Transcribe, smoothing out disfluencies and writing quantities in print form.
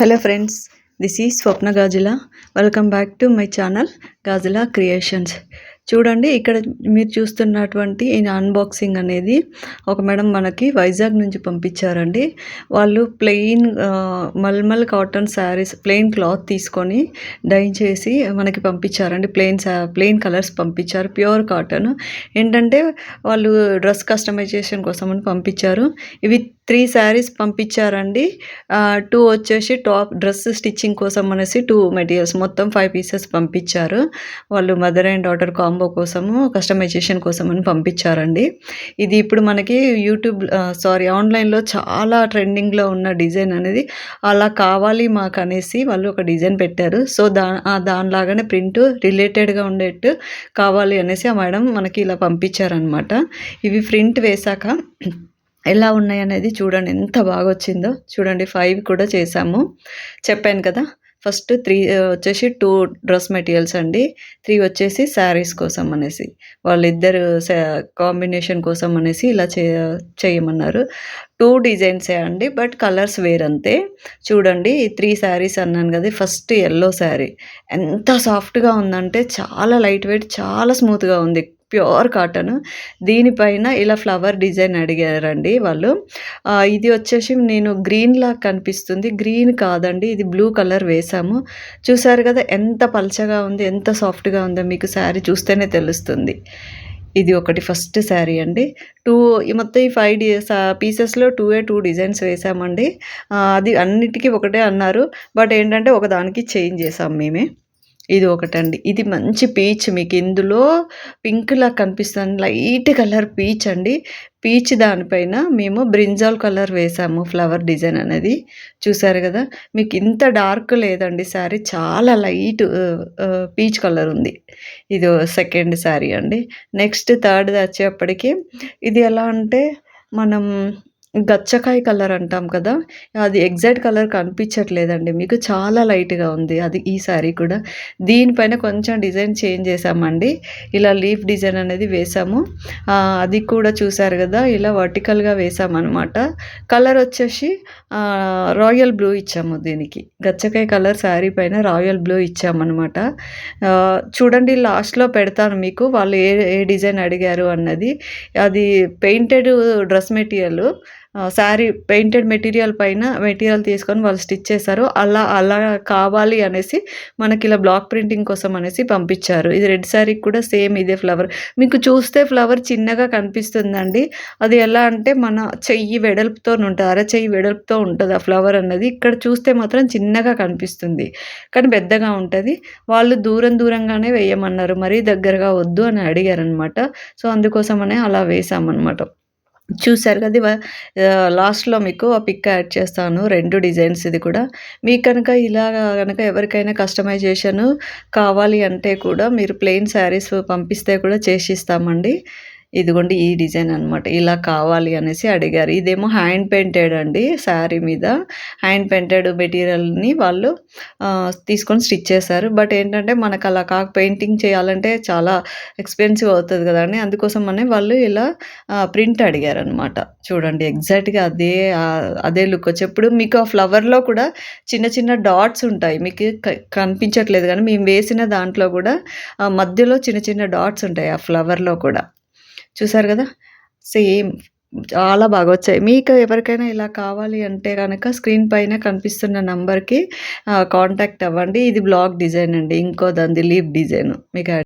Hello friends, this is Swapna Gajula. Welcome back to my channel Gajula Creations. చూడండి ఇక్కడ మీరు చూస్తున్నటువంటి ఈ అన్బాక్సింగ్ అనేది ఒక మేడం మనకి వైజాగ్ నుంచి పంపించారండి. వాళ్ళు ప్లెయిన్ మల్మల్ కాటన్ శారీస్ ప్లెయిన్ క్లాత్ తీసుకొని డై చేసి మనకి పంపించారండి. ప్లెయిన్ కలర్స్ పంపించారు. ప్యూర్ కాటన్ ఏంటంటే వాళ్ళు డ్రెస్ కస్టమైజేషన్ కోసం అని పంపించారు. ఇవి 3 శారీస్ పంపించారండి. 2 వచ్చేసి టాప్ డ్రెస్ స్టిచ్చింగ్ కోసం అనేసి 2 మెటీరియల్స్ మొత్తం 5 పీసెస్ పంపించారు. వాళ్ళు మదర్ అండ్ డాటర్ కాంబో కోసము కస్టమైజేషన్ కోసం అని పంపించారండి. ఇది ఇప్పుడు మనకి ఆన్లైన్లో చాలా ట్రెండింగ్లో ఉన్న డిజైన్ అనేది అలా కావాలి మాకు అనేసి వాళ్ళు ఒక డిజైన్ పెట్టారు. సో దానిలాగానే ప్రింట్ రిలేటెడ్గా ఉండేట్టు కావాలి అనేసి ఆ మేడం మనకి ఇలా పంపించారనమాట. ఇవి ప్రింట్ వేశాక ఎలా ఉన్నాయనేది చూడండి, ఎంత బాగా వచ్చిందో చూడండి. 5 కూడా చేసాము, చెప్పాను కదా. ఫస్ట్ 3 వచ్చేసి 2 డ్రెస్ మెటీరియల్స్ అండి, 3 వచ్చేసి శారీస్ కోసం అనేసి వాళ్ళిద్దరు కాంబినేషన్ కోసం అనేసి ఇలా చేయమన్నారు. 2 డిజైన్సే అండి, బట్ కలర్స్ వేరంతే. చూడండి 3 శారీస్ అన్నాను కదా. ఫస్ట్ ఎల్లో శారీ ఎంత సాఫ్ట్గా ఉందంటే చాలా లైట్ వెయిట్, చాలా స్మూత్గా ఉంది, ప్యూర్ కాటన్. దీనిపైన ఇలా ఫ్లవర్ డిజైన్ అడిగారండి వాళ్ళు. ఇది వచ్చేసి నేను గ్రీన్లా కనిపిస్తుంది, గ్రీన్ కాదండి, ఇది బ్లూ కలర్ వేసాము. చూసారు కదా ఎంత పల్చగా ఉంది, ఎంత సాఫ్ట్గా ఉందో మీకు శారీ చూస్తేనే తెలుస్తుంది. ఇది ఒకటి ఫస్ట్ శారీ అండి. మొత్తం ఈ 5 పీసెస్లో 2 డిజైన్స్ వేసామండి. అది అన్నిటికీ ఒకటే అన్నారు, బట్ ఏంటంటే ఒకదానికి చేంజ్ చేసాం మేమే. ఇది ఒకటండి. ఇది మంచి పీచ్, మీకు ఇందులో పింక్లా కనిపిస్తుంది, లైట్ కలర్ పీచ్ అండి. పీచ్ దానిపైన మేము బ్రింజాల్ కలర్ వేసాము, ఫ్లవర్ డిజైన్ అనేది. చూసారు కదా, మీకు ఇంత డార్క్ లేదండి శారీ, చాలా లైట్ పీచ్ కలర్ ఉంది. ఇది సెకండ్ శారీ అండి. నెక్స్ట్ థర్డ్ వచ్చేప్పటికి ఇది ఎలా అంటే మనం గచ్చకాయ కలర్ అంటాం కదా, అది ఎగ్జాక్ట్ కలర్ కనిపించట్లేదండి మీకు, చాలా లైట్గా ఉంది అది. ఈ శారీ కూడా దీనిపైన కొంచెం డిజైన్ చేంజ్ చేసామండి. ఇలా లీఫ్ డిజైన్ అనేది వేసాము. అది కూడా చూసారు కదా, ఇలా వర్టికల్గా వేసామన్నమాట. కలర్ వచ్చేసి రాయల్ బ్లూ ఇచ్చాము దీనికి. గచ్చకాయ కలర్ శారీ పైన రాయల్ బ్లూ ఇచ్చామన్నమాట. చూడండి లాస్ట్లో పెడతాను మీకు వాళ్ళు ఏ డిజైన్ అడిగారు అన్నది. అది painted dress material, sari painted material తీసుకొని వాళ్ళు స్టిచ్ చేశారు. అలా కావాలి అనేసి మనకి ఇలా బ్లాక్ ప్రింటింగ్ కోసం అనేసి పంపించారు. ఇది రెడ్ శారీకి కూడా సేమ్ ఇదే ఫ్లవర్. మీకు చూస్తే ఫ్లవర్ చిన్నగా కనిపిస్తుందండి, అది ఎలా అంటే మన చెయ్యి వెడల్పుతో ఉంటుంది, అరచెయ్యి వెడల్పుతో ఉంటుంది ఆ ఫ్లవర్ అన్నది. ఇక్కడ చూస్తే మాత్రం చిన్నగా కనిపిస్తుంది, కానీ పెద్దగా ఉంటుంది. వాళ్ళు దూరంగానే వేయమన్నారు, మరీ దగ్గరగా వద్దు అని అడిగారనమాట. సో అందుకోసమనే అలా వేసామన్నమాట. చూసారు కదా, లాస్ట్లో మీకు ఆ పిక్ యాడ్ చేస్తాను, 2 డిజైన్స్. ఇది కూడా మీకు కనుక ఇలా కనుక ఎవరికైనా కస్టమైజేషన్ కావాలి అంటే కూడా మీరు ప్లెయిన్ శారీస్ పంపిస్తే కూడా చేసిస్తామండి. ఇదిగోండి ఈ డిజైన్ అనమాట, ఇలా కావాలి అనేసి అడిగారు. ఇదేమో హ్యాండ్ పెయింటెడ్ అండి, శారీ మీద హ్యాండ్ పెయింటెడ్ మెటీరియల్ని వాళ్ళు తీసుకొని స్టిచ్ చేశారు. బట్ ఏంటంటే మనకు అలా పెయింటింగ్ చేయాలంటే చాలా ఎక్స్పెన్సివ్ అవుతుంది కదండి, అందుకోసం అనే వాళ్ళు ఇలా ప్రింట్ అడిగారనమాట. చూడండి ఎగ్జాక్ట్గా అదే లుక్ వచ్చేప్పుడు మీకు ఆ ఫ్లవర్లో కూడా చిన్న డాట్స్ ఉంటాయి, మీకు కనిపించట్లేదు కానీ మేము వేసిన దాంట్లో కూడా మధ్యలో చిన్న డాట్స్ ఉంటాయి ఆ ఫ్లవర్లో కూడా. చూసారు కదా, సేమ్ చాలా బాగా వచ్చాయి. మీకు ఎవరికైనా ఇలా కావాలి అంటే కనుక స్క్రీన్ పైన కనిపిస్తున్న నంబర్కి కాంటాక్ట్ అవ్వండి. ఇది బ్లాక్ డిజైన్ అండి, ఇంకో దాన్ని లీఫ్ డిజైన్ మీకు